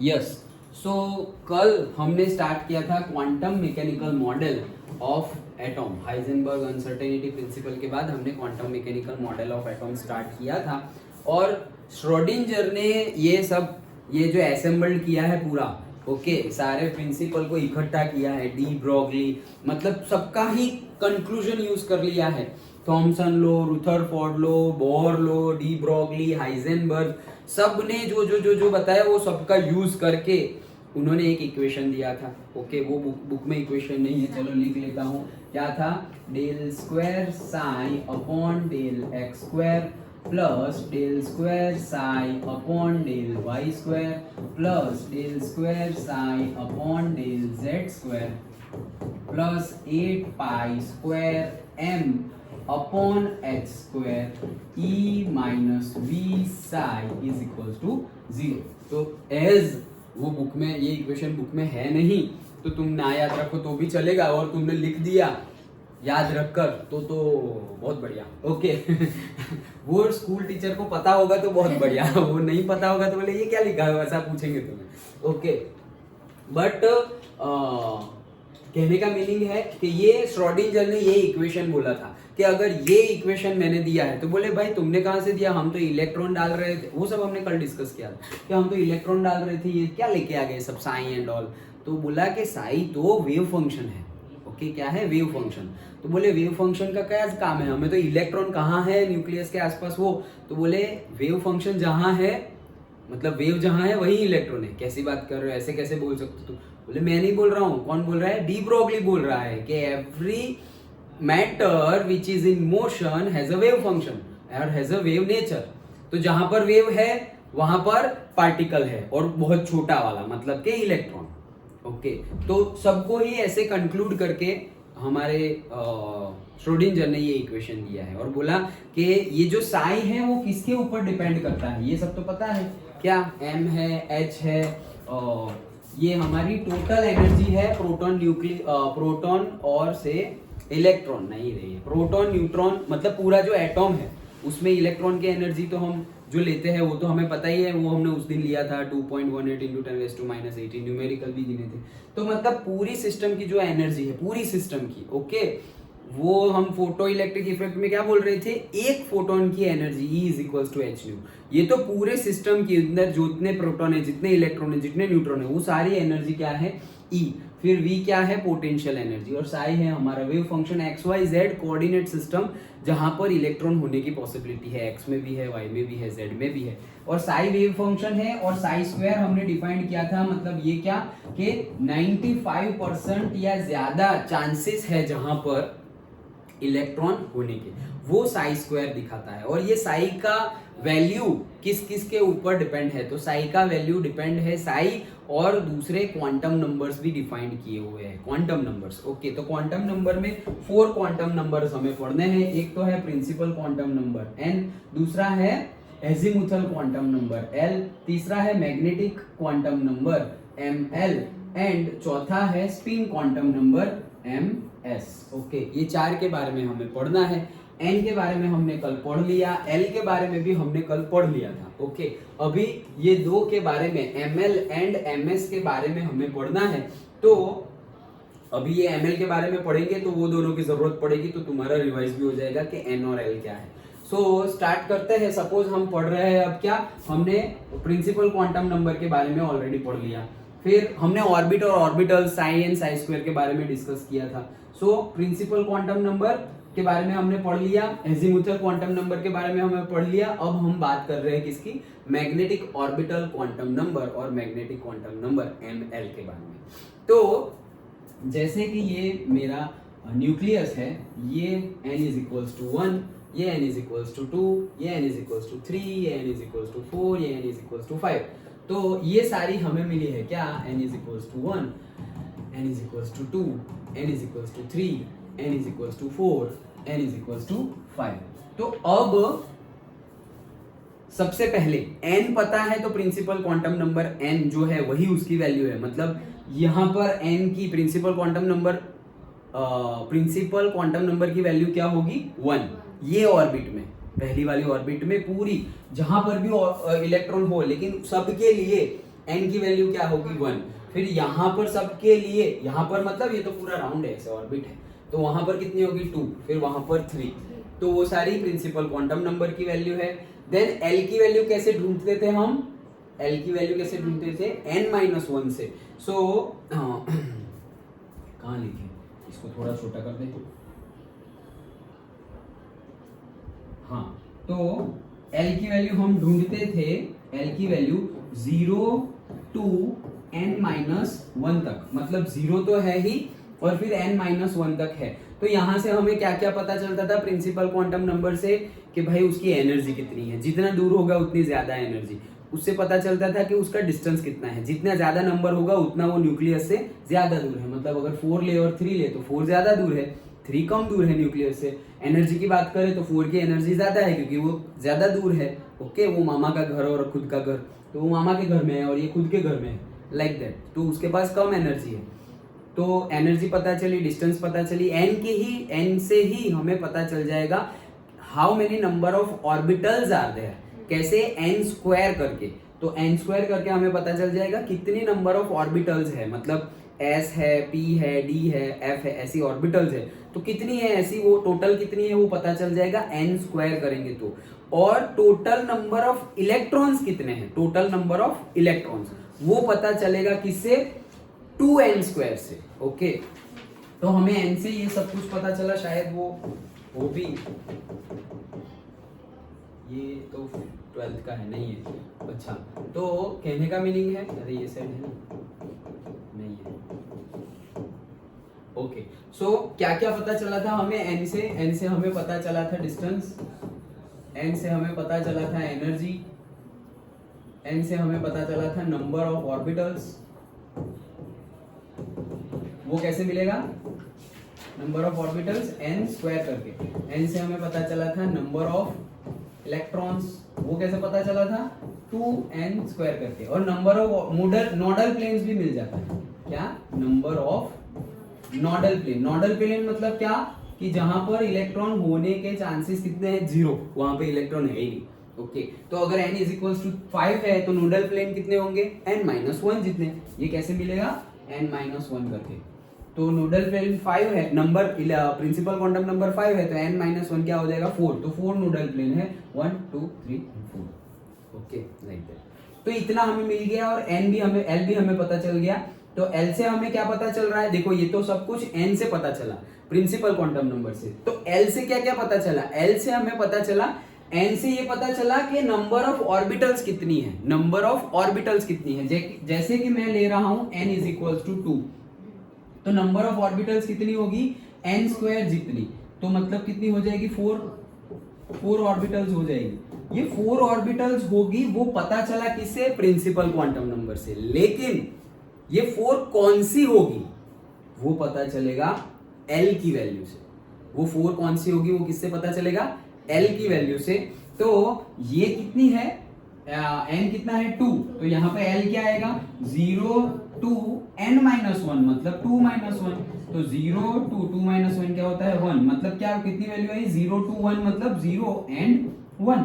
Yes, सो कल हमने start किया था quantum mechanical model of atom. Heisenberg uncertainty principle के बाद हमने quantum mechanical model of atom start किया था और श्रोडिंजर ने ये जो असेंबल्ड किया है पूरा, ओके, सारे प्रिंसिपल को इकट्ठा किया है, डी ब्रॉगली, मतलब सबका ही कंक्लूजन यूज कर लिया है। थॉमसन लो, रुथरफोर्ड लो, बोर लो, डी ब्रॉगली, हाइजेनबर्ग, सब ने जो जो जो जो बताया वो सबका यूज करके उन्होंने एक इक्वेशन दिया था। ओके, वो बुक में इक्वेशन नहीं है, चलो लिख लेता हूँ। क्या था? Del square psi upon del X square plus del square psi upon del Y square plus del square psi upon del Z square plus 8 pi square M upon H square E minus V psi is equal to 0। तो as वो book में, ये equation book में है नहीं, तो तुम ना याद रखो तो भी चलेगा, और तुमने लिख दिया याद रखकर तो बहुत बढ़िया। ओके वो स्कूल टीचर को पता होगा तो बहुत बढ़िया, वो नहीं पता होगा तो बोले ये क्या लिखा है, ऐसा पूछेंगे तुम्हें। ओके, बट कहने का मीनिंग है कि ये श्रोडिंजर ने ये इक्वेशन बोला था कि अगर ये इक्वेशन मैंने दिया है, तो बोले भाई तुमने कहाँ से दिया, हम तो इलेक्ट्रॉन डाल रहे थे, वो सब हमने कल डिस्कस किया था कि हम तो इलेक्ट्रॉन डाल रहे थे, ये क्या लेके आ गए सब साई एंड ऑल। तो बोला कि साई तो वेव फंक्शन है। ओके, क्या है? Wave function. तो बोले वेव फंक्शन का क्या काम है, हमें तो इलेक्ट्रॉन कहाँ है न्यूक्लियस के आसपास वो, तो बोले वेव फंक्शन जहाँ है, मतलब वेव जहाँ है वही इलेक्ट्रॉन है। कैसी बात कर रहे हो, ऐसे कैसे बोल सकते हो? बोले मैं नहीं बोल रहा हूँ, कौन बोल रहा है? डी ब्रॉगली बोल रहा है कि every matter which is in motion has a wave function और हैज अ वेव नेचर। तो जहां पर वेव है वहां पर पार्टिकल है, और बहुत छोटा वाला, मतलब के इलेक्ट्रॉन। ओके, तो सबको ही ऐसे कंक्लूड करके हमारे श्रोडिंजर ने ये इक्वेशन दिया है और बोला कि ये जो साई है वो किसके ऊपर डिपेंड करता है, ये सब तो पता है क्या, एम है, एच है, ये हमारी टोटल एनर्जी है, प्रोटॉन और से इलेक्ट्रॉन नहीं रही है, प्रोटॉन न्यूट्रॉन, मतलब पूरा जो एटॉम है उसमें इलेक्ट्रॉन की एनर्जी तो हम जो लेते हैं वो तो हमें पता ही है, वो हमने उस दिन लिया था 2.18 × 10⁻⁸ न्यूमेरिकल भी गिने थे। तो मतलब पूरी सिस्टम की जो एनर्जी है, पूरी सिस्टम की, ओके, वो हम फोटो इलेक्ट्रिक इफेक्ट में क्या बोल रहे थे, एक फोटोन की energy E is equal to H nu. ये तो पूरे सिस्टम के अंदर जितने प्रोटॉन है, जितने इलेक्ट्रॉन है, जितने न्यूट्रॉन है, वो सारी एनर्जी क्या है? E। फिर V क्या है? Potential energy. और साई है हमारा wave function, X Y Z coordinate system, जहां पर इलेक्ट्रॉन होने की पॉसिबिलिटी है, एक्स में भी है, वाई में भी है, जेड में भी है। और साई वेव फंक्शन है, और साई स्क्वायर हमने डिफाइन किया था, मतलब ये क्या कि 95% या ज्यादा चांसेस है जहां पर इलेक्ट्रॉन होने के, वो साई स्क्वायर दिखाता है। और ये साई का वैल्यू किस किस के ऊपर डिपेंड है, तो साई का वैल्यू डिपेंड है साई और दूसरे क्वांटम नंबर्स भी डिफाइंड किए हुए हैं, क्वांटम नंबर्स। ओके, तो क्वांटम नंबर में 4 क्वांटम नंबर्स हमें पढ़ने हैं। एक तो है प्रिंसिपल क्वांटम नंबर n, दूसरा है एजीमुथल क्वांटम नंबर l, तीसरा है magnetic quantum number ml, and चौथा है spin quantum number ms। Okay, ये 4 के बारे में हमें पढ़ना है। n के बारे में हमने कल पढ़ लिया, l के बारे में भी हमने कल पढ़ लिया था। ओके, अभी ये 2 के बारे में, ml एंड ms के बारे में हमें पढ़ना है। तो अभी ये ml के बारे में पढ़ेंगे तो वो दोनों की जरूरत पड़ेगी, तो तुम्हारा रिवाइज भी हो जाएगा कि n और l क्या है। सो स्टार्ट करते हैं। सपोज हम पढ़ रहे हैं अब क्या, हमने प्रिंसिपल क्वांटम नंबर के बारे में ऑलरेडी पढ़ लिया, फिर हमने ऑर्बिट और orbital, Sai and Sai square के बारे में डिस्कस किया था। सो प्रिंसिपल क्वांटम नंबर के बारे में हमने पढ़ लिया, एजीमुथल क्वांटम नंबर के बारे में हमने पढ़ लिया। अब हम बात कर रहे हैं किसकी? मैग्नेटिक ऑर्बिटल क्वांटम नंबर और मैग्नेटिक क्वांटम नंबर ml के बारे में। तो जैसे कि ये मेरा न्यूक्लियस है, ये n इज इक्वल्स टू 1, ये n इज इक्वल्स टू 2, ये n इज इक्वल्स टू 3, ये n इज इक्वल्स टू 4, ये n इज इक्वल्स टू 5। तो ये सारी हमें मिली है क्या? n is equals to 1, n is equals to 2, n is equals to 3, n is equals to 4, n is equals to 5। तो अब सबसे पहले n पता है, तो प्रिंसिपल क्वांटम नंबर n जो है वही उसकी वैल्यू है, मतलब यहां पर n की प्रिंसिपल क्वांटम नंबर की वैल्यू क्या होगी? 1। ये ऑर्बिट में, पहली वाली ऑर्बिट में पूरी जहां पर भी इलेक्ट्रॉन हो, लेकिन सबके लिए n की वैल्यू क्या होगी 1। फिर यहाँ पर सबके लिए, यहाँ पर मतलब ये तो पूरा राउंड है, ऐसे ऑर्बिट है, तो वहां पर कितनी होगी 2, फिर वहां पर 3। तो वो सारी प्रिंसिपल क्वांटम नंबर की वैल्यू है। देन एल की वैल्यू कैसे ढूंढते थे हम, एल की वैल्यू कैसे ढूंढते थे, n-1 से। सो कहाँ लिखे, इसको थोड़ा छोटा कर दे। हाँ, तो L की वैल्यू हम ढूंढते थे, L की वैल्यू 0 to n-1 तक, मतलब 0 तो है ही और फिर n-1 तक है। तो यहां से हमें क्या क्या पता चलता था प्रिंसिपल क्वांटम नंबर से, कि भाई उसकी एनर्जी कितनी है, जितना दूर होगा उतनी ज्यादा एनर्जी। उससे पता चलता था कि उसका डिस्टेंस कितना है, जितना ज्यादा नंबर होगा उतना वो न्यूक्लियस से ज्यादा दूर है। मतलब अगर 4 ले और 3 ले तो 4 ज्यादा दूर है, 3 कम दूर है न्यूक्लियस से। एनर्जी की बात करें तो 4 की एनर्जी ज्यादा है क्योंकि वो ज्यादा दूर है। ओके, वो मामा का घर और खुद का घर, तो वो मामा के घर में है और ये खुद के घर में है, लाइक दैट। तो उसके पास कम एनर्जी है। तो एनर्जी पता चली, डिस्टेंस पता चली, एन से ही हमें पता चल जाएगा how many number of orbitals are there, कैसे एन स्क्वायर करके। तो एन स्क्वायर करके हमें पता चल जाएगा कितनी नंबर ऑफ ऑर्बिटल्स है, मतलब एस है, पी है, डी है, एफ है, ऐसी ऑर्बिटल्स है। तो कितनी है ऐसी, वो टोटल कितनी है वो पता चल जाएगा एन स्क्वायर करेंगे तो। और टोटल नंबर ऑफ इलेक्ट्रॉन्स कितने हैं, टोटल नंबर ऑफ इलेक्ट्रॉन्स वो पता चलेगा किससे, 2n स्क्वायर से। ओके, तो हमें n से ये सब कुछ पता चला, शायद वो भी, ये तो 12th का है, नहीं है। अच्छा, तो कहने का मीनिंग है, अरे ये सेट है ना, नहीं है। ओके, सो क्या क्या पता चला था हमें n से हमें पता चला था डिस्टेंस, n से हमें पता चला था एनर्जी, n से हमें पता चला था नंबर ऑफ ऑर्बिटल्स। वो कैसे मिलेगा, number of orbitals n square करके। n से हमें पता चला था नंबर ऑफ इलेक्ट्रॉन्स, वो कैसे पता चला था, 2n स्क्वायर करके। और नंबर ऑफ नोडल प्लेन्स भी मिल जाता है, क्या, number of nodal plane. Nodal plane मतलब क्या, कि जहां पर इलेक्ट्रॉन होने के चांसेस कितने हैं, 0, वहां पे इलेक्ट्रॉन है ही नहीं। ओके, तो अगर n इज इक्वल टू 5 है तो नोडल प्लेन कितने होंगे, n-1 जितने। ये कैसे मिलेगा, n-1 करके। तो नोडल प्लेन 5 है, नंबर प्रिंसिपल क्वांटम नंबर 5 है, तो n-1 क्या हो जाएगा, 4। तो 4 नोडल प्लेन है, 1 2 3 4। Okay, like that. तो इतना हमें मिल गया और n भी हमें, l भी हमें पता चल गया। तो l से हमें क्या पता चल रहा है, देखो ये तो सब कुछ n से पता चला प्रिंसिपल क्वांटम नंबर से। तो l से क्या क्या पता चला, l से हमें पता चला, n से ये पता चला कि नंबर ऑफ ऑर्बिटल्स कितनी है, नंबर ऑफ ऑर्बिटल्स कितनी है। जैसे कि मैं ले रहा हूं n इज इक्वल टू 2, तो नंबर ऑफ ऑर्बिटल्स कितनी होगी, n स्क्वायर जितनी। तो मतलब कितनी हो जाएगी, 4 ऑर्बिटल्स हो जाएगी। ये 4 ऑर्बिटल्स होगी, वो पता चला किससे, प्रिंसिपल क्वांटम नंबर से। लेकिन ये 4 कौन सी होगी वो पता चलेगा L की वैल्यू से। वो 4 कौन सी होगी वो किससे पता चलेगा, L की वैल्यू से। तो ये कितनी है, n कितना है 2, तो यहाँ पे L क्या आएगा, 0 to n-1, मतलब 2-1। तो 0 to 2-1 क्या होता है, 1। मतलब क्या, कितनी वैल्यू आई, 0 to 1 मतलब 0 and 1।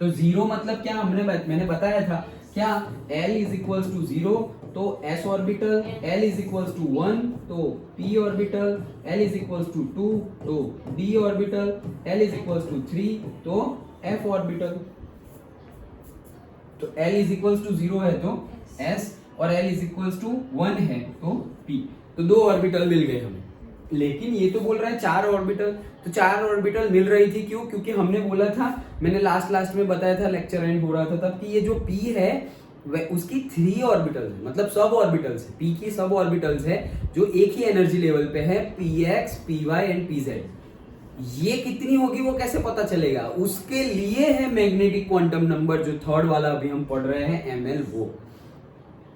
तो 0 मतलब क्या, मैंने बताया था क्या, L इज इक्वल टू 0 तो s orbital, L is equal to 1 तो p orbital, L is equal to 2 तो d orbital, L is equal to 3 तो f ऑर्बिटल। तो L इज इक्वल टू 0 है तो s और L इज इक्वल टू 1 है तो p। तो 2 ऑर्बिटल मिल गए हमें। लेकिन ये तो बोल रहा है 4 ऑर्बिटल, तो 4 ऑर्बिटल मिल रही थी क्यों, क्योंकि हमने बोला था, मैंने लास्ट में बताया था, लेक्चर एंड हो रहा था तब, कि ये जो p है उसकी 3 ऑर्बिटल्स है, मतलब सब ऑर्बिटल्स है, p की सब ऑर्बिटल्स है जो एक ही एनर्जी लेवल पे है, px, py एंड pz। ये कितनी होगी वो कैसे पता चलेगा, उसके लिए है मैग्नेटिक क्वांटम नंबर, जो थर्ड वाला अभी हम पढ़ रहे हैं ml, वो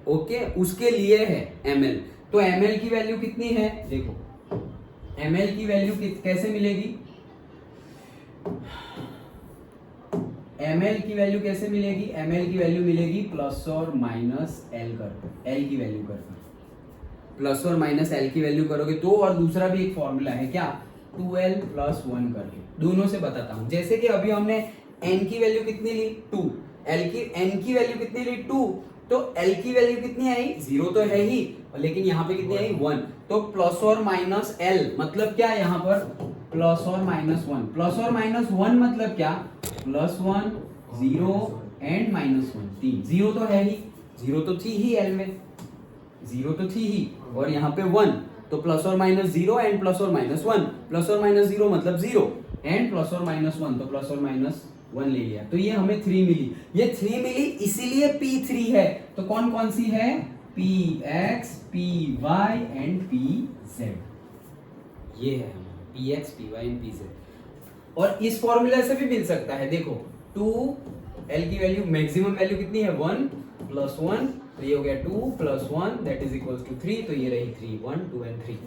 ओके, उसके लिए है ml। तो ml की वैल्यू कितनी है, देखो ml की वैल्यू कैसे मिलेगी, ml की वैल्यू कैसे मिलेगी, ml की वैल्यू मिलेगी प्लस और माइनस l कर, l की वैल्यू कर, प्लस और माइनस l की वैल्यू करोगे तो, और दूसरा भी एक फॉर्मूला है क्या, 2l प्लस 1 करके। दोनों से बताता हूं, जैसे कि अभी हमने n की वैल्यू कितनी ली, 2, n की वैल्यू कितनी ली, 2, तो L की वैल्यू कितनी आई, 0 तो है ही, लेकिन यहाँ पे कितनी आई, 1। तो प्लस और माइनस L मतलब क्या है, यहाँ पर प्लस और माइनस 1, प्लस और माइनस 1 मतलब क्या, +1 0 एंड -1 3, 0 तो है ही, 0 तो थी ही L में, 0 तो थी ही, और यहाँ पे 1, तो प्लस और माइनस 0 एंड प्लस और माइनस 1, प्लस और माइनस 0 मतलब 0 एंड प्लस और माइनस 1, तो प्लस और माइनस 1 ले लिया, तो ये हमें 3 मिली। ये 3 मिली इसीलिए P3 है। तो कौन कौन सी है, Px, Py एंड Pz, ये है Px, Py एंड Pz। और इस फॉर्मूला से भी मिल सकता है, देखो 2L की वैल्यू मैक्सिमम वैल्यू कितनी है, 1 + 1, तो ये हो गया 2 + 1 दैट इज इक्वल्स टू 3, तो ये रही 3, 1 2 एंड 3।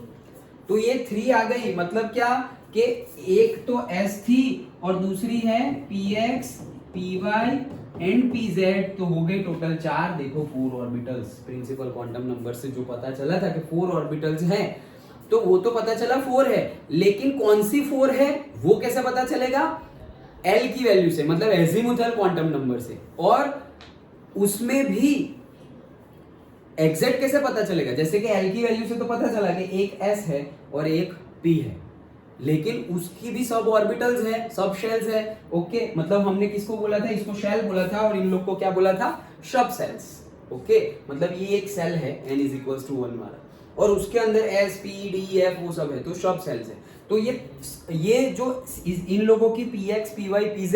तो ये 3 आ गई, मतलब क्या कि एक तो S थी और दूसरी है Px, Py एंड Pz, तो हो गई टोटल 4। देखो 4 ऑर्बिटल्स, प्रिंसिपल क्वांटम नंबर से जो पता चला था कि 4 ऑर्बिटल्स हैं, तो वो तो पता चला 4 है, लेकिन कौन सी 4 है वो कैसे पता चलेगा, L की वैल्यू से, मतलब एजीमुथल क्वांटम नंबर से। और उसमें भी एग्जैक्ट कैसे पता चलेगा, जैसे कि L की वैल्यू से तो पता चला कि एक S है और एक P है, लेकिन उसकी भी सब ऑर्बिटल्स है, सब शेल्स है। ओके, मतलब हमने किसको बोला था, इसको शेल बोला था, और इन लोग को क्या बोला था, सब सेल्स। ओके, मतलब ये एक सेल है n = 1 वाला, और उसके अंदर S, P, D, F वो सब है, तो सब सेल्स है। तो ये जो इन लोगों की Px, Py, Pz,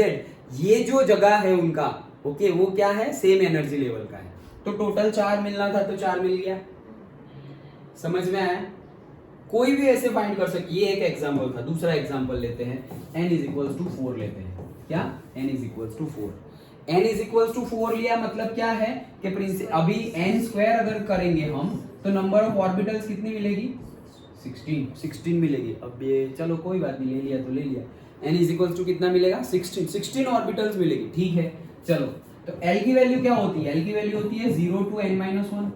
ये जो जगह है उनका, ओके, वो क्या है, सेम एनर्जी लेवल का है। तो टोटल 4 मिलना था, तो 4 मिल गया। समझ में आया, कोई भी ऐसे फाइंड कर सकते। ये एक एग्जांपल था, दूसरा एग्जांपल लेते हैं, n = 4 लेते हैं। क्या, n = 4, n = 4 लिया, मतलब क्या है कि अभी n² अगर करेंगे हम, तो नंबर ऑफ ऑर्बिटल्स कितनी मिलेगी, 16 मिलेगी। अब ये चलो कोई बात नहीं, ले लिया तो ले लिया। n = कितना मिलेगा, 16 ऑर्बिटल्स मिलेगी, ठीक है। चलो, तो L की वैल्यू क्या होती है, L की वैल्यू होती है 0 to n-1,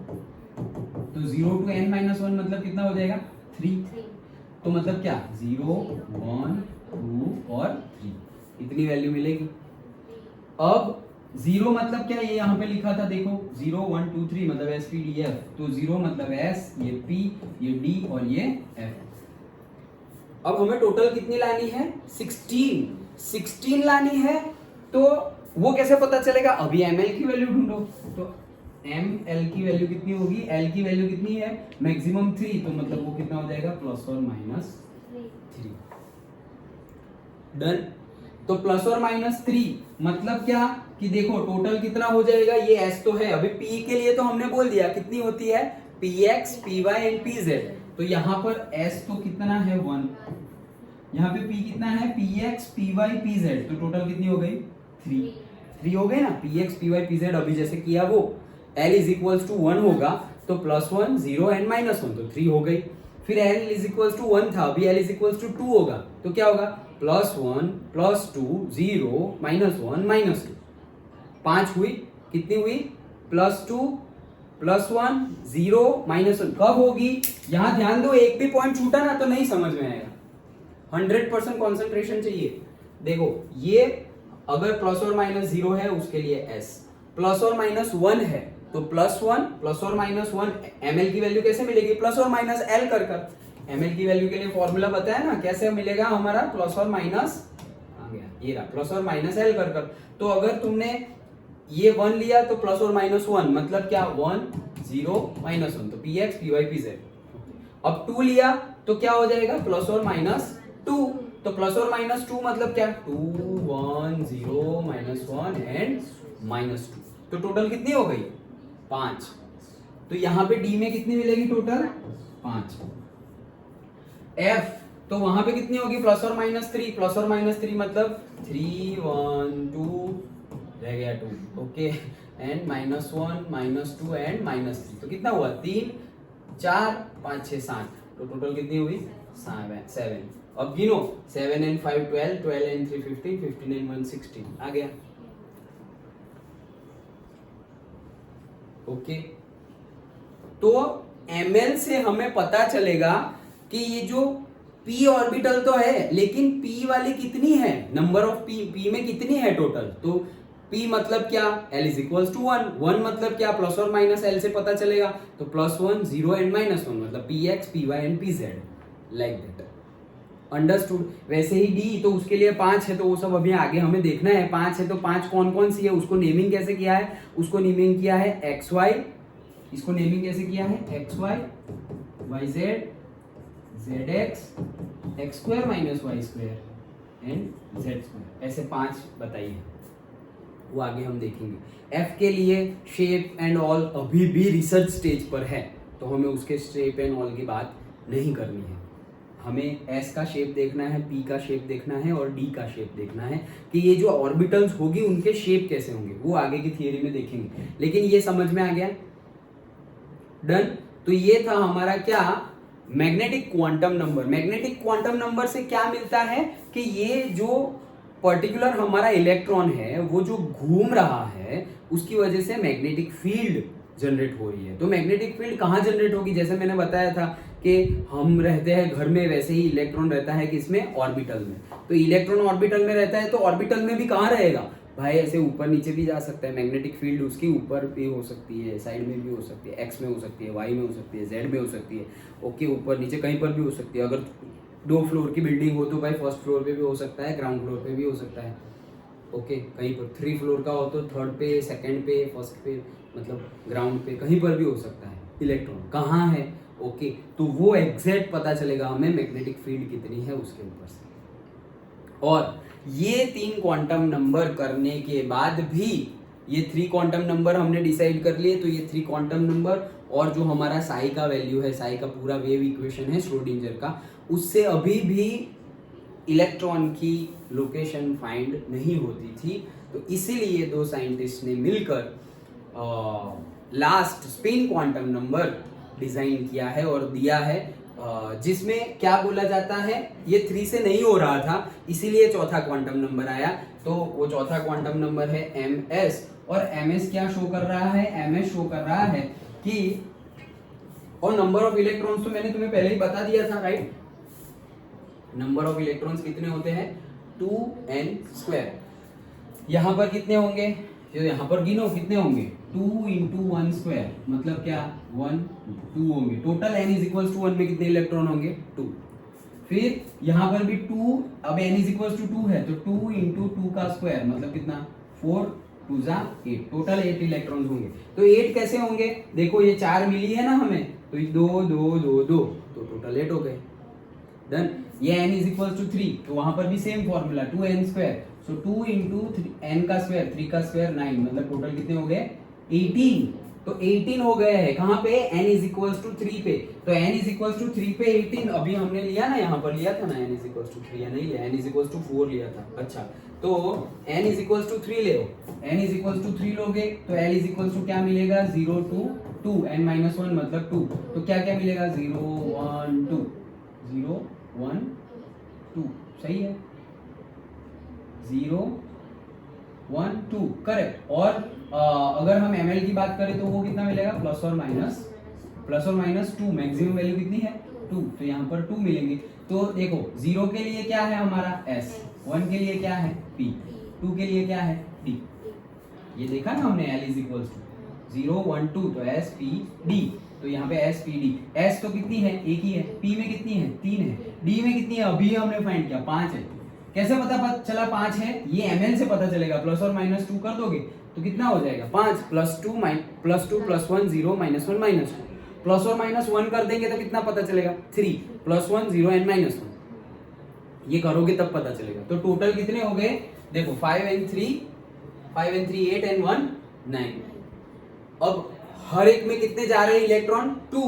तो 0 to n-1 मतलब कितना हो जाएगा, 3। तो मतलब क्या, 0 1 2 और 3, इतनी वैल्यू मिलेगी। अब 0 मतलब क्या, ये यहाँ पे लिखा था, देखो 0 1 2 3 मतलब S, P, D, F, तो 0 मतलब S, ये P, ये D और ये F। अब हमें टोटल कितनी लानी है, 16 लानी है। तो वो कैसे पता चलेगा, अभी ml की वैल्यू ढूंढो। तो ml की वैल्यू कितनी होगी, L की वैल्यू कितनी है, मैक्सिमम 3, तो मतलब वो कितना हो जाएगा, +or-3। डन। तो +or-3 मतलब क्या कि देखो टोटल कितना हो जाएगा, ये S तो है, अभी P के लिए तो हमने बोल दिया कितनी होती है, Px, Py एंड Pz। तो यहाँ पर S तो कितना है, 1, यहाँ पे P कितना है, Px, Py, Pz, तो टोटल कितनी हो गई, 3 हो गए ना। Px, Py, Pz अभी जैसे किया वो, L = 1 होगा, तो +1 0 एंड -1, तो 3 हो गई। फिर L = 1 था, अभी L = 2 होगा, तो क्या होगा, +1 +2 0 -1 -2, 5 हुई, कितनी हुई, +2 +1 0 -1। कब होगी, यहां ध्यान दो, एक भी पॉइंट छूटा ना तो नहीं समझ में आएगा, 100% कॉन्सेंट्रेशन चाहिए। देखो ये अगर +or-0 है उसके लिए S, +or-1 है तो +1 +or-1 ml की वैल्यू कैसे मिलेगी, +or-L कर ml की वैल्यू के लिए फॉर्मूला बताया ना, कैसे मिलेगा हमारा, +or- आ गया, ये रहा, +or-L कर। तो अगर तुमने ये 1 लिया तो +or-1 मतलब क्या, 1 0 -1, तो Px, Py, Pz। अब 2 लिया तो क्या हो जाएगा, +or-2, तो +or-2 मतलब क्या, 2 1 0 -1 एंड -2, तो टोटल कितनी हो गई, 5। तो यहां पे D में कितनी मिलेगी, टोटल 5। F तो वहां पे कितनी होगी, +or-3, +or-3 मतलब 3 1 2 रह गया 2, ओके, एंड -1 -2 एंड -3, तो कितना हुआ, 3 4 5 6 7, तो टोटल कितनी हुई, 7। अब गिनो, 7 and 5 12, 12 and 3 15, 15 and 1 16, आ गया। ओके, तो ml से हमें पता चलेगा कि ये जो p ऑर्बिटल तो है, लेकिन p वाली कितनी है, नंबर ऑफ p में कितनी है टोटल, तो P मतलब क्या, L इज इक्वल्स टू 1, 1 मतलब क्या, प्लस और माइनस L से पता चलेगा, तो +1 0 एंड -1 मतलब PX PY and PZ, like that, understood. वैसे ही D, तो उसके लिए 5 है, तो वो सब अभी आगे हमें देखना है। 5 है तो 5 कौन कौन सी है, उसको नेमिंग कैसे किया है, उसको नेमिंग किया है XY, इसको नेमिंग कैसे किया है XY YZ ZX X² -Y² and Z², ऐसे 5 बताइए, वो आगे हम देखेंगे। F के लिए शेप एंड ऑल अभी भी रिसर्च स्टेज पर है, तो हमें उसके शेप एंड ऑल की बात नहीं करनी है। हमें S का शेप देखना है, P का शेप देखना है और D का शेप देखना है कि ये जो ऑर्बिटल्स होगी उनके शेप कैसे होंगे, वो आगे की थियरी में देखेंगे। लेकिन ये समझ में आ गया, डन। तो ये था हमारा क्या, magnetic quantum number. Magnetic quantum number से क्या मिलता है कि ये जो पर्टिकुलर हमारा इलेक्ट्रॉन है वो जो घूम रहा है उसकी वजह से मैग्नेटिक फील्ड जनरेट हो रही है। तो मैग्नेटिक फील्ड कहाँ जनरेट होगी, जैसे मैंने बताया था कि हम रहते हैं घर में, वैसे ही इलेक्ट्रॉन रहता है किसमें, ऑर्बिटल में। तो इलेक्ट्रॉन ऑर्बिटल में रहता है तो ऑर्बिटल में भी कहाँ रहेगा भाई, ऐसे ऊपर नीचे भी जा सकता है। मैग्नेटिक फील्ड उसकी ऊपर भी हो सकती है, साइड में भी हो सकती है, एक्स में हो सकती है, वाई में हो सकती है, जेड में हो सकती है, ओके, ऊपर नीचे कहीं पर भी हो सकती है। अगर 2 फ्लोर की बिल्डिंग हो तो भाई फर्स्ट फ्लोर पे भी हो सकता है, ग्राउंड फ्लोर पे भी हो सकता है, ओके। कहीं पर 3 फ्लोर का हो तो 3rd पे, 2nd पे, 1st पे, मतलब ग्राउंड पे कहीं पर भी हो सकता है। इलेक्ट्रॉन कहाँ है, ओके, तो वो एग्जैक्ट पता चलेगा हमें मैग्नेटिक फील्ड कितनी है उसके ऊपर से। और ये 3 क्वांटम नंबर करने के बाद भी, ये 3 क्वांटम नंबर हमने डिसाइड कर लिए, तो ये 3 क्वांटम नंबर और जो हमारा साई का वैल्यू है, साई का पूरा वेव इक्वेशन है श्रोडिंजर का, उससे अभी भी इलेक्ट्रॉन की लोकेशन फाइंड नहीं होती थी। तो इसीलिए 2 साइंटिस्ट ने मिलकर last spin quantum number design किया है और दिया है, जिसमें क्या बोला जाता है, ये 3 से नहीं हो रहा था इसीलिए चौथा क्वांटम नंबर आया। तो वो चौथा क्वांटम नंबर है MS, और MS क्या शो कर रहा है, MS शो कर रहा है कि, और नंबर ऑफ इलेक्ट्रॉन्स तो मैंने तुम्हें पहले ही बता दिया था, राइट। नंबर ऑफ इलेक्ट्रॉन्स कितने होते हैं, 2n²। यहां पर कितने होंगे, यहां पर गिनो कितने होंगे, 2 × 1² मतलब क्या, 1 2 होंगे। टोटल n = 1 में कितने इलेक्ट्रॉन होंगे, 2। फिर यहां पर भी 2, अब n = 2 है तो 2 × 2 का स्क्वायर मतलब कितना, 4 2 × 8, टोटल 8 इलेक्ट्रॉन होंगे। तो 8 कैसे होंगे, देखो ये 4 मिली है ना हमें, तो 2 2 2 2, तो टोटल 8 हो गए, डन। ये n = 3, तो वहां पर भी सेम फॉर्मूला 2n², सो 2 × n का स्क्वायर, 3 का स्क्वायर 9, मतलब टोटल कितने हो गए, 18। तो 18 हो गए हैं कहां पे, n = 3 पे। तो n = 3 पे 18 अभी हमने लिया ना, यहां पर लिया था ना, n = 3 या नहीं लिया, n = 4 लिया था, अच्छा। तो n = 3 ले लो, n = 3 लोगे तो l = क्या मिलेगा, 0 2 2, n - 1 मतलब 2, तो क्या क्या मिलेगा, 0 1 2, 0 1 2, सही है, 0 1 2, करेक्ट। और अगर हम ml की बात करें तो वो कितना मिलेगा, प्लस और माइनस 2, मैक्सिमम वैल्यू कितनी है 2, तो यहाँ पर 2 मिलेंगे। तो देखो 0 के लिए क्या है हमारा S, 1 के लिए क्या है P, 2 के लिए क्या है D। ये देखा ना हमने, L = 0 1 2, तो S P D, तो यहाँ पे S P D। S तो कितनी है, एक ही है, P में कितनी है 3 है, D में कितनी है अभी हमने फाइंड किया 5 है। कैसे पता चला 5 है, ये ml से पता चलेगा, प्लस और माइनस 2 कर दोगे तो कितना हो जाएगा 5 + 2 + 1 0 - 1 -2, प्लस और माइनस 1 कर देंगे तो कितना पता चलेगा 3 + 1 0 एंड -1, ये करोगे तब पता चलेगा। तो टोटल कितने हो गए, देखो 5 and 3 8 and 1 9। अब हर एक में कितने जा रहे हैं इलेक्ट्रॉन, 2,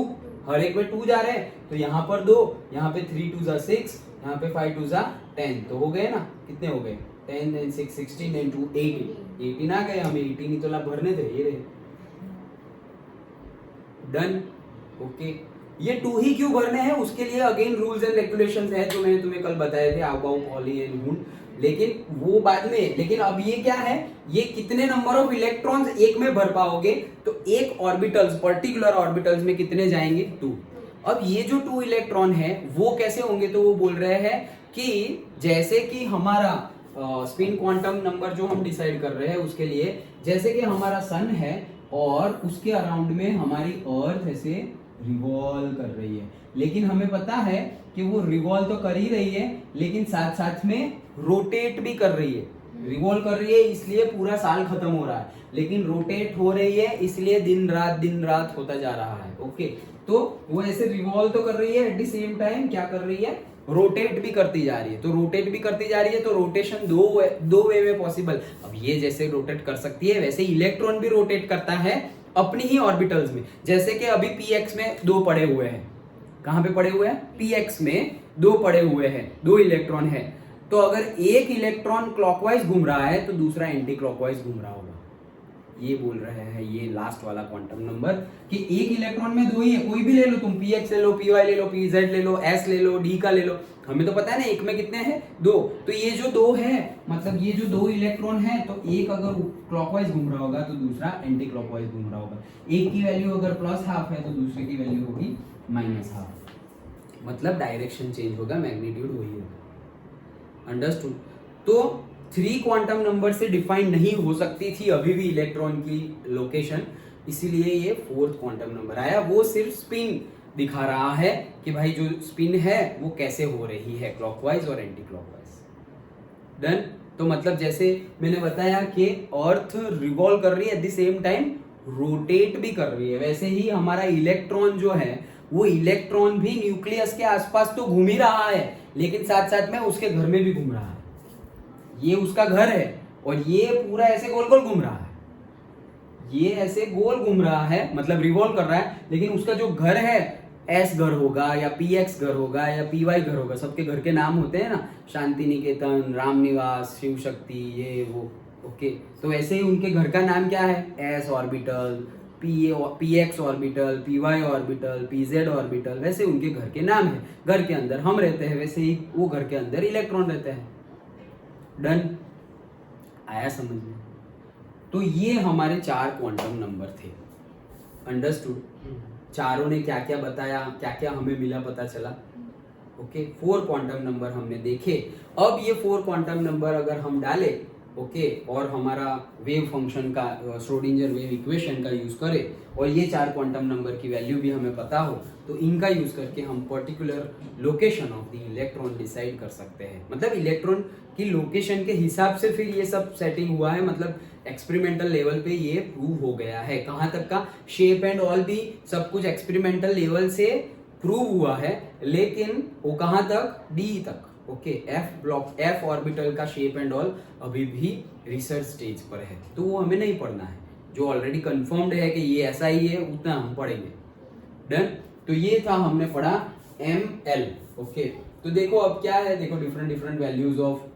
हर एक में 2 जा रहे हैं, तो यहाँ पर 2, यहाँ पे 3 2 = 6, यहाँ पे 5 2 = 10, तो हो गए ना, कितने हो गए 10 and 6 16 and 2 18 आ गए, हमें 18 ही तो ला भरने थे, ये रहे, डन, ओके। ये 2 ही क्यों भरने हैं, उसके लिए अगेन रूल्स एंड रेगुलेशंस है जो मैंने तुम्हें कल बताए थे, आबाउ पॉली एंड वुंड, लेकिन वो बाद में। लेकिन अब ये क्या है, ये कितने नंबर ऑफ इलेक्ट्रॉन्स एक में भर पाओगे, तो एक ऑर्बिटल्स, पर्टिकुलर ऑर्बिटल्स में कितने जाएंगे 2। अब ये जो 2 इलेक्ट्रॉन है वो कैसे होंगे, तो वो बोल रहे हैं कि जैसे कि हमारा स्पिन क्वांटम नंबर जो हम डिसाइड कर रहे हैं उसके लिए, जैसे कि हमारा सन है और उसके अराउंड में हमारी अर्थ ऐसे रिवॉल्व कर रही है, लेकिन हमें पता है कि वो रिवॉल्व तो कर ही रही है लेकिन साथ साथ में रोटेट भी कर रही है। रिवॉल्व कर रही है इसलिए पूरा साल खत्म हो रहा है, लेकिन रोटेट हो रही है इसलिए दिन रात होता जा रहा है। ओके, तो वो ऐसे रिवॉल्व तो कर रही है, एट द सेम टाइम क्या कर रही है, रोटेट भी करती जा रही है। तो रोटेट भी करती जा रही है तो रोटेशन दो वे में पॉसिबल। अब ये जैसे रोटेट कर सकती है वैसे इलेक्ट्रॉन भी रोटेट करता है अपनी ही ऑर्बिटल्स में। जैसे कि अभी px में 2 पड़े हुए हैं, कहां पे पड़े हुए हैं, px में 2 पड़े हुए हैं, 2 इलेक्ट्रॉन है। तो अगर एक इलेक्ट्रॉन क्लॉकवाइज घूम रहा है तो दूसरा एंटी क्लॉकवाइज घूम रहा होगा। ये बोल रहे हैं ये लास्ट वाला क्वांटम नंबर कि एक इलेक्ट्रॉन में 2 ही है, कोई भी ले लो तुम, px ले लो, py ले लो, pz ले लो, s ले लो, d का ले लो, हमें तो पता है ना एक में कितने हैं, 2। तो ये जो 2 है मतलब ये जो 2 इलेक्ट्रॉन है तो एक अगर क्लॉकवाइज घूम रहा होगा तो दूसरा एंटी क्लॉकवाइज घूम रहा होगा। एक की वैल्यू अगर +½ है तो दूसरे की वैल्यू होगी -½ मतलब डायरेक्शन चेंज होगा, मैग्नीट्यूड वही होगा। अंडरस्टूड? तो 3 क्वांटम नंबर से डिफाइन नहीं हो सकती थी अभी भी इलेक्ट्रॉन की लोकेशन, इसीलिए ये 4th क्वांटम नंबर आया। वो सिर्फ स्पिन दिखा रहा है कि भाई जो स्पिन है वो कैसे हो रही है, क्लॉकवाइज और एंटी क्लॉकवाइज। डन? तो मतलब जैसे मैंने बताया कि अर्थ रिवॉल्व कर रही है at the same time rotate भी कर रही है, वैसे ही हमारा इलेक्ट्रॉन जो है वो इलेक्ट्रॉन भी न्यूक्लियस के आसपास तो घूम ही रहा है लेकिन साथ साथ में उसके घर में भी घूम रहा है। ये उसका घर है और ये पूरा ऐसे गोल गोल घूम रहा है, ये ऐसे गोल घूम रहा है मतलब रिवॉल्व कर रहा है, लेकिन उसका जो घर है एस घर होगा या px घर होगा या py घर होगा, सबके घर के नाम होते हैं ना, शांति निकेतन, राम निवास, शिव शक्ति, ये वो। ओके, तो वैसे ही उनके घर का नाम क्या है, s orbital, px orbital, py orbital, pz orbital, वैसे उनके घर के नाम है। घर के अंदर हम रहते हैं वैसे ही वो घर के अंदर इलेक्ट्रॉन रहते हैं। डन? आया समझ में? तो ये हमारे 4 क्वांटम नंबर थे। अंडरस्टूड? चारों ने क्या क्या बताया, क्या क्या हमें मिला पता चला। ओके, 4 क्वांटम नंबर हमने देखे। अब ये 4 क्वांटम नंबर अगर हम डालें, ओके, और हमारा वेव फंक्शन का, श्रोडिंगर वेव इक्वेशन का यूज करें और ये 4 क्वांटम नंबर की वैल्यू भी हमें पता हो तो इनका यूज करके हम particular location of the electron decide कर सकते हैं। मतलब इलेक्ट्रॉन की लोकेशन के हिसाब से फिर ये सब सेटिंग हुआ है, मतलब एक्सपेरिमेंटल लेवल पे ये प्रूव हो गया है। कहाँ तक का, शेप एंड ऑल भी सब कुछ एक्सपेरिमेंटल लेवल से प्रूव हुआ है, लेकिन वो कहाँ तक, डी तक। ओके, एफ ऑर्बिटल का शेप एंड ऑल अभी भी रिसर्च स्टेज पर है, तो वो हमें नहीं पढ़ना है। जो ऑलरेडी कंफर्म्ड है कि ये ऐसा ही है उतना हम पढ़ेंगे। डन? तो ये था हमने पढ़ा ML। ओके, तो देखो अब क्या है, देखो डिफरेंट वैल्यूज ऑफ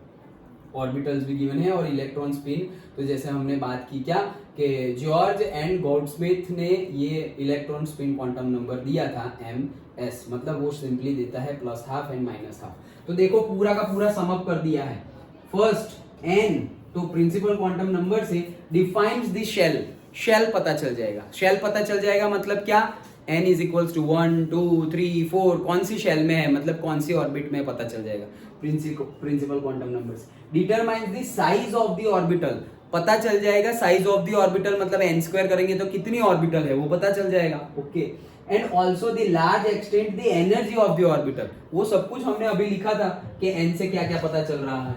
ऑर्बिटल्स भी गिवन है और इलेक्ट्रॉन स्पिन। तो जैसे हमने बात की क्या कि जॉर्ज एंड गॉडस्मिथ ने ये इलेक्ट्रॉन स्पिन क्वांटम नंबर दिया था MS, मतलब वो सिंपली देता है +½ एंड -½ तो देखो पूरा का पूरा सम अप कर दिया है। फर्स्ट N, तो प्रिंसिपल क्वांटम नंबर से डिफाइंस द शेल पता चल जाएगा। शेल पता चल जाएगा मतलब क्या, n इज इक्वल्स टू 1 2 3 4 कौन सी शेल में है, मतलब कौन सी ऑर्बिट में पता चल जाएगा प्रिंसिपल क्वांटम नंबर से। Determines the size of the orbital, पता चल जाएगा साइज ऑफ द ऑर्बिटल, मतलब n² करेंगे तो कितनी ऑर्बिटल है वो पता चल जाएगा। Okay, and also the large extent the energy of the orbital, वो सब कुछ हमने अभी लिखा था कि n से क्या क्या पता चल रहा है।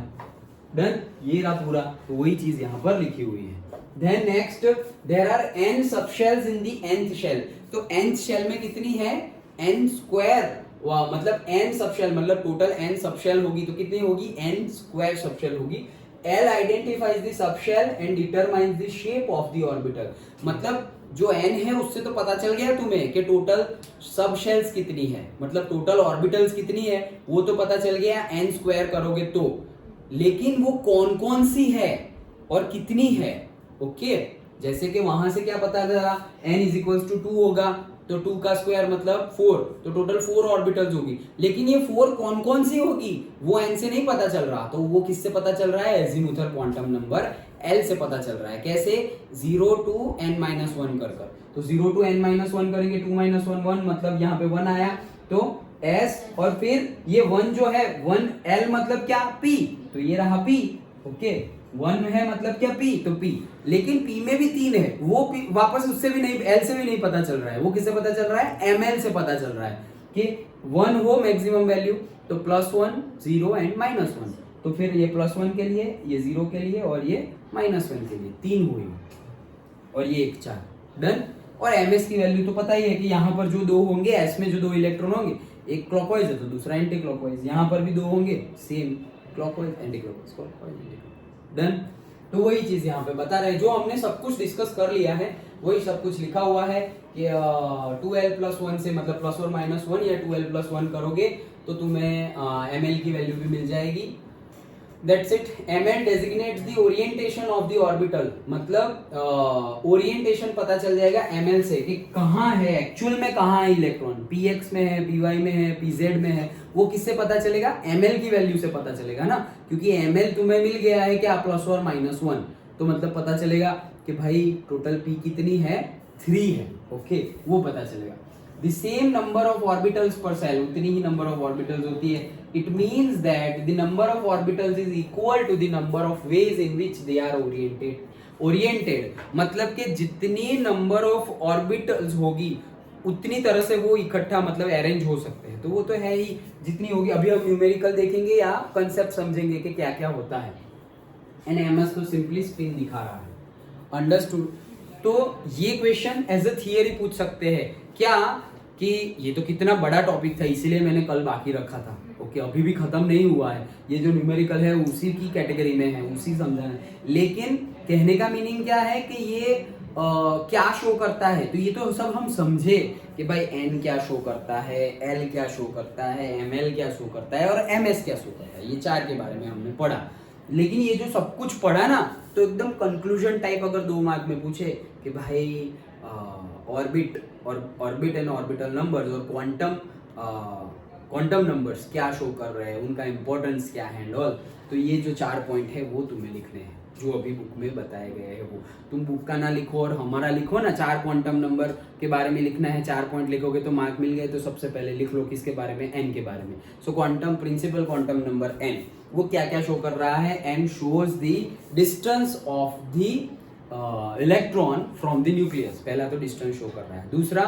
डन? ये रहा पूरा, तो वही चीज यहाँ पर लिखी हुई है। Then next, there are n subshells in the nth shell. तो nth shell में कितनी है, n²। वाह, मतलब n सबशेल मतलब टोटल n सबशेल होगी तो कितनी होगी, n² सबशेल होगी। L identifies the subshell and determines the shape of the orbital, मतलब जो n है उससे तो पता चल गया तुम्हें कि टोटल सबशेल्स कितनी है, मतलब टोटल ऑर्बिटल्स कितनी है वो तो पता चल गया n² करोगे तो, लेकिन वो कौन कौन सी है और कितनी है। ओके, जैसे कि वहां से क्या पता चला, n इज इक्वल्स टू 2 होगा तो 2 का स्क्वायर मतलब 4, तो टोटल 4 ऑर्बिटल्स होगी, लेकिन ये 4 कौन कौन सी होगी वो n से नहीं पता चल रहा, तो वो किससे पता चल रहा है, एजीमुथल क्वांटम नंबर L से पता चल रहा है। कैसे, 0 to n-1 कर, तो 0 to n-1 करेंगे, 2 - 1 1, मतलब यहाँ पे 1 आया तो S, और फिर ये 1 जो है 1 L मतलब क्या, P, तो ये रहा P, ओके 1 है मतलब क्या p, तो p, लेकिन p में भी 3 है, वो p वापस उससे भी नहीं, l से भी नहीं पता चल रहा है, वो किससे पता चल रहा है, ml से पता चल रहा है कि 1 हो मैक्सिमम वैल्यू, तो +1 0 एंड -1, तो फिर ये +1 के लिए, ये 0 के लिए और ये -1 के लिए 3 हुई, और ये एक 4, डन। और ms की वैल्यू तो पता ही है कि यहाँ पर जो दो होंगे, s में जो दो इलेक्ट्रॉन होंगे, एक क्लॉकवाइज है तो दूसरा एंटी क्लॉकवाइज, यहाँ पर भी दो होंगे same clockwise anti clockwise, clockwise anti clockwise, done. तो वही चीज यहाँ पे बता रहे हैं, जो हमने सब कुछ डिस्कस कर लिया है वही सब कुछ लिखा हुआ है कि 2l+1 से मतलब +or-1 या 2l+1 करोगे तो तुम्हें ml की वैल्यू भी मिल जाएगी। That's it. ml designates the orientation of the orbital, मतलब ओरिएंटेशन पता चल जाएगा ml से कि कहाँ है एक्चुअल में, कहाँ है इलेक्ट्रॉन, px में है, py में है, pz में है, वो किससे पता चलेगा, ml की वैल्यू से पता चलेगा ना, क्योंकि ml तुम्हें मिल गया है क्या +or-1, तो मतलब पता चलेगा कि भाई टोटल p कितनी है, 3 है, ओके, वो पता चलेगा। The same number of orbitals per cell, उतनी ही number of orbitals होती है। It means that the number of orbitals is equal to the number of ways in which they are oriented, मतलब कि जितनी number of orbitals होगी उतनी तरह से वो इकट्ठा मतलब अरेंज हो सकते हैं, तो वो तो है ही, जितनी होगी। अभी हम न्यूमेरिकल देखेंगे या कंसेप्ट समझेंगे कि क्या क्या होता है। एंड एमएस तो सिंपली स्पिन दिखा रहा है, अंडरस्टूड। तो ये क्वेश्चन एज अ थियरी पूछ सकते हैं क्या, कि ये तो कितना बड़ा टॉपिक था इसीलिए मैंने कल बाकी रखा था, ओके, अभी भी खत्म नहीं हुआ है, ये जो न्यूमेरिकल है उसी की कैटेगरी में है, उसी समझना है, लेकिन कहने का मीनिंग क्या है कि ये क्या शो करता है, तो ये तो सब हम समझे कि भाई n क्या शो करता है, l क्या शो करता है, ml क्या शो करता है और ms क्या शो करता है, ये 4 के बारे में हमने पढ़ा। लेकिन ये जो सब कुछ पढ़ा ना, तो एकदम कंक्लूजन टाइप अगर 2 मार्क में पूछे कि भाई ऑर्बिट एंड ऑर्बिटल नंबर्स और क्वांटम नंबर्स क्या शो कर रहे हैं, उनका इंपॉर्टेंस क्या है एंड ऑल, तो ये जो 4 पॉइंट है वो तुम्हें लिखने हैं जो अभी बुक में बताए गए हैं। वो तुम बुक का ना लिखो और हमारा लिखो ना, 4 क्वांटम नंबर के बारे में लिखना है, 4 पॉइंट लिखोगे तो मार्क मिल गए, तो सबसे पहले लिख लो किसके बारे में, n के बारे में। So quantum principal quantum number n, वो क्या क्या शो कर रहा है, n shows the distance of the electron from the nucleus, पहला तो डिस्टेंस शो कर रहा है। दूसरा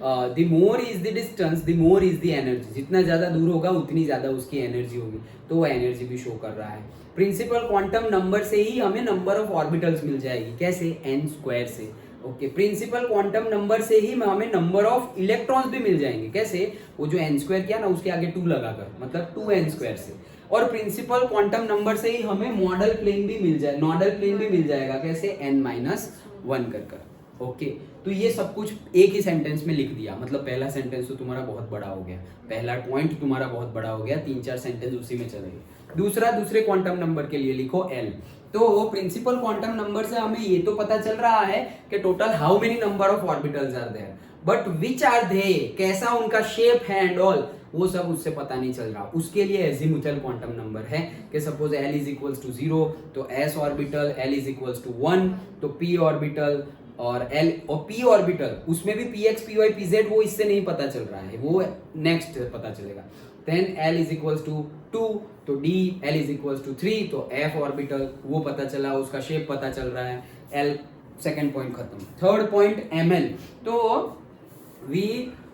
the more is the distance the more is the energy, जितना ज्यादा दूर होगा उतनी ज्यादा उसकी एनर्जी होगी, तो वो एनर्जी भी शो कर रहा है। प्रिंसिपल क्वांटम नंबर से ही हमें नंबर ऑफ ऑर्बिटल्स मिल जाएगी, कैसे, n² से, ओके। प्रिंसिपल क्वांटम नंबर से ही हमें नंबर ऑफ इलेक्ट्रॉन्स भी मिल जाएंगे, कैसे, वो जो n² किया ना उसके आगे 2 लगाकर, मतलब 2n² से। और प्रिंसिपल क्वांटम नंबर से ही हमें मॉडल प्लेन भी मिल जाए, नॉडल प्लेन भी मिल जाएगा, कैसे, n-1 कर, ओके। तो ये सब कुछ एक ही सेंटेंस में लिख दिया, मतलब पहला सेंटेंस तो तुम्हारा बहुत बड़ा हो गया, पहला पॉइंट तुम्हारा बहुत बड़ा हो गया, 3-4 सेंटेंस उसी में चलेंगे। दूसरा, दूसरे क्वांटम नंबर के लिए लिखो l। तो प्रिंसिपल क्वांटम नंबर से हमें ये तो पता चल रहा है कि total how many number of orbitals are there, but which are they, कैसा उनका शेप है एंड ऑल, वो सब उससे पता नहीं चल रहा। उसके लिए एजीमुथल क्वांटम नंबर है कि suppose l is equals to 0 तो s orbital, l is equals to 1 तो p ऑर्बिटल, और l और p ऑर्बिटल, उसमें भी px py pz वो इससे नहीं पता चल रहा है, वो नेक्स्ट पता चलेगा। Then l is equals to 2 तो d, l is equals to 3 तो f ऑर्बिटल, वो पता चला, उसका शेप पता चल रहा है, l सेकंड पॉइंट खत्म। थर्ड पॉइंट ml, तो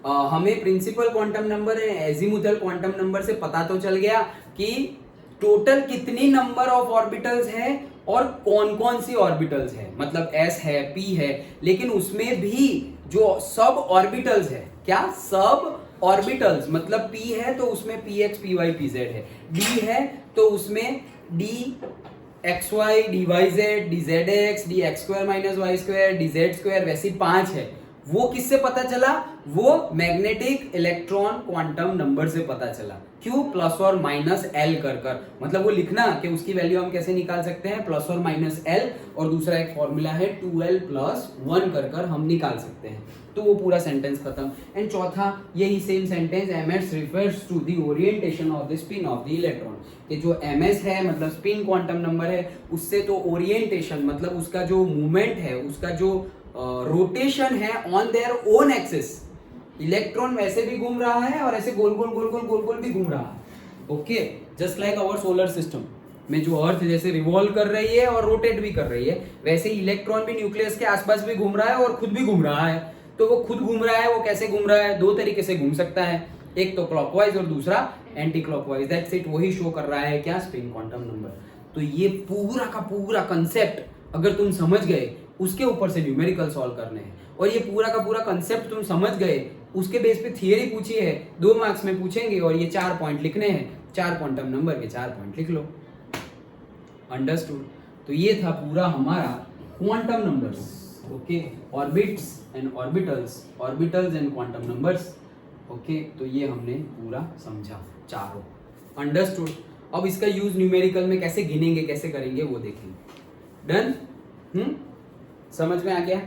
हमें principal quantum number azimuthal quantum number से पता तो चल गया कि टोटल कितनी नंबर ऑफ ऑर्बिटल्स है और कौन कौन सी ऑर्बिटल्स है, मतलब s है, p है, लेकिन उसमें भी जो सब ऑर्बिटल्स है, क्या, सब ऑर्बिटल्स, मतलब p है तो उसमें px py pz है, d है तो उसमें dxy dyz dzx dx² - y² dz², वैसे 5 है। वो किससे पता चला, वो मैग्नेटिक इलेक्ट्रॉन क्वांटम नंबर से पता चला, क्यों, +or-l कर, मतलब वो लिखना कि उसकी वैल्यू हम कैसे निकाल सकते हैं, +or-l, और दूसरा एक फॉर्मूला है 2l+1 कर हम निकाल सकते हैं, तो वो पूरा सेंटेंस खत्म। एंड चौथा, यही same sentence, ms refers to the orientation of the spin of the electron, कि जो ms है मतलब स्पिन क्वांटम नंबर है, उससे तो ओरिएंटेशन मतलब उसका जो मूवमेंट है, उसका जो रोटेशन है on their own axis, electron वैसे भी घूम रहा है और ऐसे गोल गोल गोल गोल गोल गोल भी घूम रहा है, okay, just like our solar system, में जो अर्थ जैसे रिवॉल्व कर रही है और रोटेट भी कर रही है, वैसे ही इलेक्ट्रॉन भी न्यूक्लियस के आसपास भी घूम रहा है और खुद भी घूम रहा है। तो वो खुद घूम रहा है, वो कैसे घूम रहा है? दो तरीके से घूम सकता है, एक तो क्लॉकवाइज और दूसरा एंटी क्लॉकवाइज। दैट्स इट, वही शो कर रहा है क्या? Spin quantum number. तो ये पूरा का पूरा कंसेप्ट अगर तुम समझ गए, उसके ऊपर से न्यूमेरिकल सॉल्व करने हैं, और ये पूरा का पूरा कंसेप्ट तुम समझ गए, उसके बेस पे थियरी पूछी है, 2 मार्क्स में पूछेंगे और ये 4 पॉइंट लिखने हैं, 4 क्वांटम नंबर के 4 पॉइंट लिख लो। अंडरस्टूड? तो ये था पूरा हमारा quantum numbers, okay, orbits and orbitals, orbitals and quantum numbers, okay. तो ये हमने पूरा समझा चारों। अंडरस्टूड? अब इसका यूज न्यूमेरिकल में कैसे गिनेंगे, कैसे करेंगे वो देखेंगे। डन? समझ में आ गया?